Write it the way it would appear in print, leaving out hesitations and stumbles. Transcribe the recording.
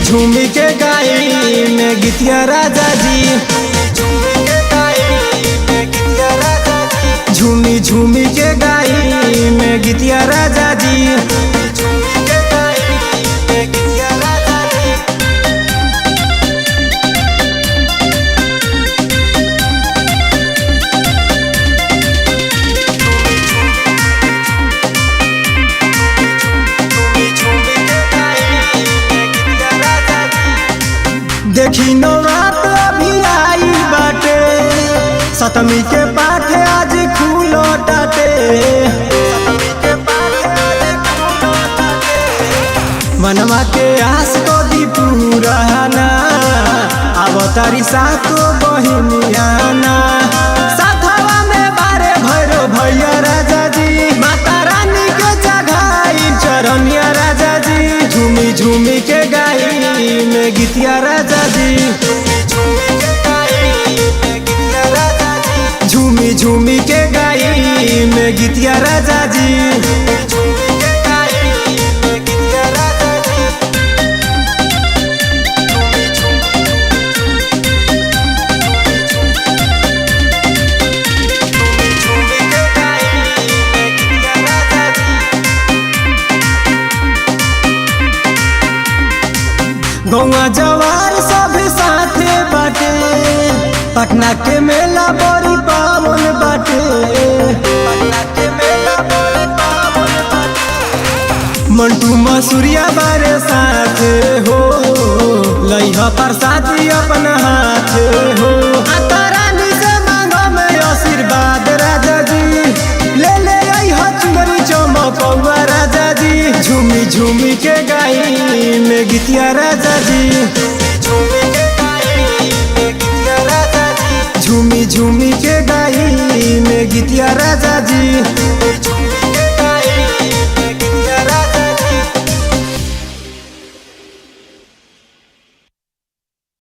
झूमी के गाई में गीतिया राजा जी। झूमी झूमी के गाई में गीतिया राजा जी। देखी नौरात अभी आई बाटे, सतमी के पाठ आज खुलो टाटे। मनवा के आस को दी पूरा ना, अवतारी सातो बहिनियाना। साथवा में बारे भैरो भैया राजा जी, माता रानी के जगाई चरनिया राजा जी। झूमी झूमी के गाई में गीतिया राजा जी। झूमी झूमी के गाई में गीतिया राजा जी। गौवा जवार सब साथे बाटे, पटना के मेला बड़ी पावन बाटे। मंटू मसूरिया बारे साथे हो, लइहा प्रसादी अपन हाथ हो। माता रानी से मांगो में आशीर्वाद राजा जी, ले ले अइहा चुनरी चमकौआ राजा जी। झूमी झूमी के गाई में गीतिया राजा जी। झूमी झूमी के गाई में गीतिया राजा जी।